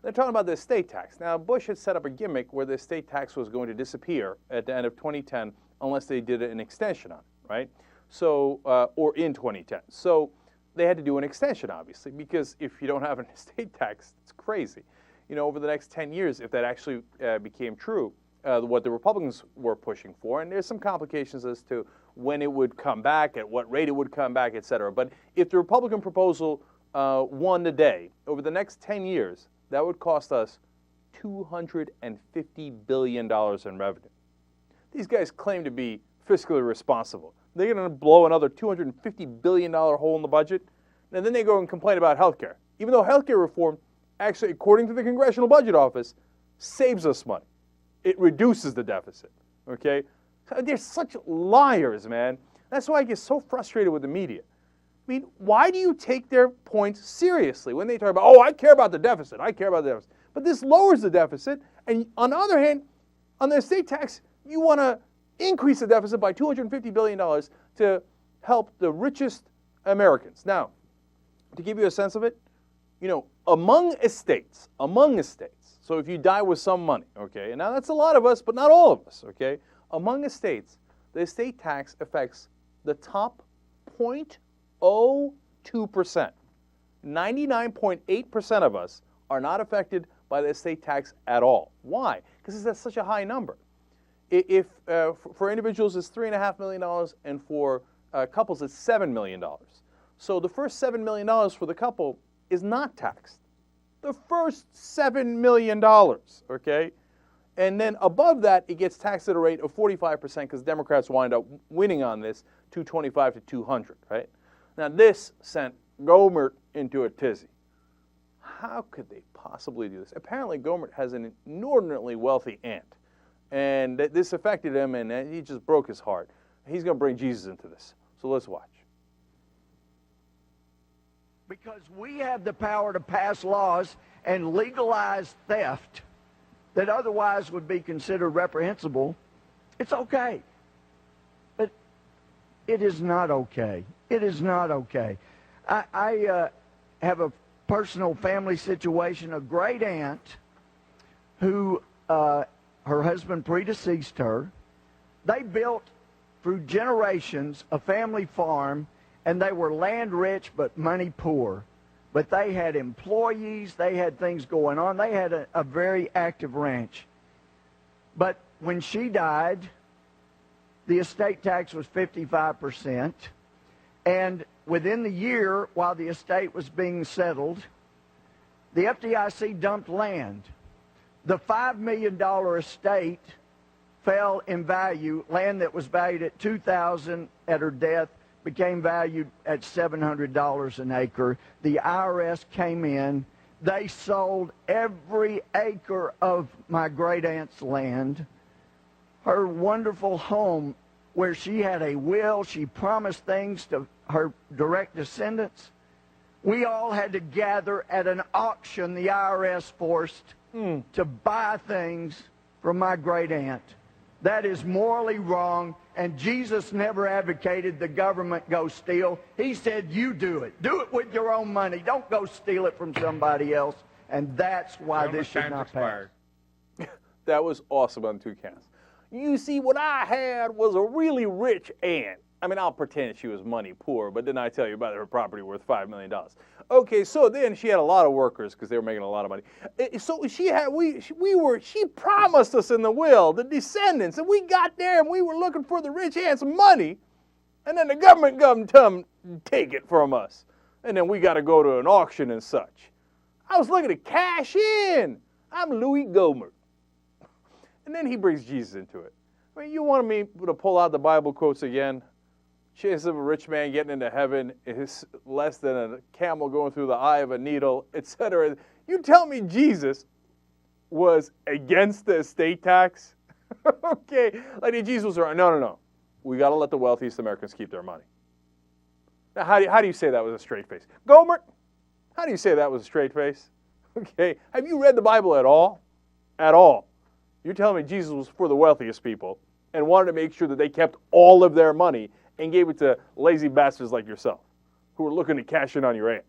They're talking about the estate tax. Now, Bush had set up a gimmick where the estate tax was going to disappear at the end of 2010 unless they did an extension on it, right? So, or in 2010. So they had to do an extension, obviously, because if you don't have an estate tax, it's crazy. You know, over the next 10 years, if that actually became true, what the Republicans were pushing for, and there's some complications as to when it would come back, at what rate it would come back, et cetera. But if the Republican proposal won today, over the next 10 years, that would cost us $250 billion in revenue. These guys claim to be fiscally responsible. They're going to blow another $250 billion hole in the budget, and then they go and complain about health care. Even though health care reform, actually, according to the Congressional Budget Office, saves us money. It reduces the deficit, okay? They're such liars, man. That's why I get so frustrated with the media. I mean, why do you take their points seriously when they talk about, oh, I care about the deficit, I care about the deficit. But this lowers the deficit, and on the other hand, on the estate tax, you want to increase the deficit by $250 billion to help the richest Americans. Now, to give you a sense of it, you know, among estates, so if you die with some money, okay, and now that's a lot of us, but not all of us, okay, among estates, the estate tax affects the top 0.02%. 99.8% of us are not affected by the estate tax at all. Why? Because it's such a high number. If for individuals it's $3.5 million, and for couples it's $7 million. So the first $7 million for the couple is not taxed. The first $7 million, okay? And then above that, it gets taxed at a rate of 45% because Democrats wind up winning on this, 225 to 200, right? Now this sent Gohmert into a tizzy. How could they possibly do this? Apparently Gohmert has an inordinately wealthy aunt, and this affected him, and he just broke his heart. He's going to bring Jesus into this. So let's watch. Because we have the power to pass laws and legalize theft that otherwise would be considered reprehensible, it's okay. But it is not okay. It is not okay. I have a personal family situation, a great aunt who, her husband predeceased her. They built, through generations, a family farm, and they were land rich but money poor. But they had employees, they had things going on, they had a very active ranch. But when she died, the estate tax was 55%. And within the year, while the estate was being settled, the FDIC dumped land. The $5 million estate fell in value. Land that was valued at $2,000 at her death became valued at $700 an acre. The IRS came in. They sold every acre of my great-aunt's land. Her wonderful home, where she had a will, she promised things to her direct descendants. We all had to gather at an auction the IRS forced to buy things from my great-aunt. That is morally wrong, and Jesus never advocated the government go steal. He said, you do it. Do it with your own money. Don't go steal it from somebody else, and that's why this should not pass. That was awesome on two counts. You see, what I had was a really rich aunt. I mean, I'll pretend she was money poor, but didn't I tell you about her property worth $5 million? Okay, so then she had a lot of workers because they were making a lot of money. So she promised us in the will, the descendants, and we got there and we were looking for the rich aunt's money, and then the government come take it from us. And then we got to go to an auction and such. I was looking to cash in. I'm Louis Gohmert. And then he brings Jesus into it. I mean, you want me to pull out the Bible quotes again? Chance of a rich man getting into heaven is less than a camel going through the eye of a needle, etc. You tell me Jesus was against the estate tax? Okay, like Jesus was right. No. We got to let the wealthiest Americans keep their money. Now, how do you say that with a straight face? Gohmert, how do you say that with a straight face? Okay, have you read the Bible at all? At all. You're telling me Jesus was for the wealthiest people and wanted to make sure that they kept all of their money and gave it to lazy bastards like yourself who were looking to cash in on your aunt.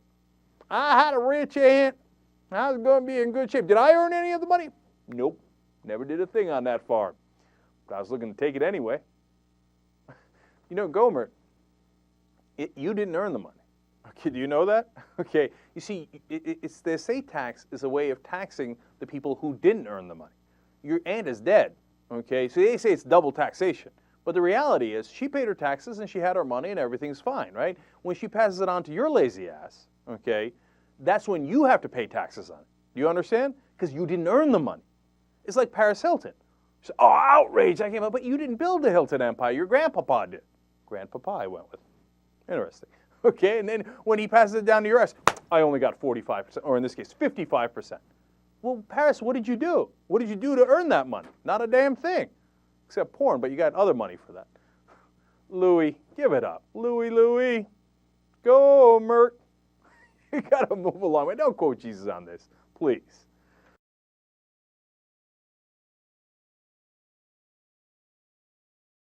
I had a rich aunt, I was going to be in good shape. Did I earn any of the money? Nope. Never did a thing on that farm. But I was looking to take it anyway. You know, Gomer, you didn't earn the money. Okay, do you know that? Okay, you see, it's the estate tax is a way of taxing the people who didn't earn the money. Your aunt is dead, okay? So they say it's double taxation. But the reality is she paid her taxes and she had her money and everything's fine, right? When she passes it on to your lazy ass, okay, that's when you have to pay taxes on it. Do you understand? Because you didn't earn the money. It's like Paris Hilton. She said, oh, outrage, I came up, but you didn't build the Hilton empire. Your grandpapa did. Grandpapa I went with. Interesting. Okay, and then when he passes it down to your ass, I only got 45%, or in this case, 55%. Well, Paris, what did you do? What did you do to earn that money? Not a damn thing. Except porn, but you got other money for that. Louis, give it up. Louis. Go, Mert. You got to move along. Don't quote Jesus on this, please.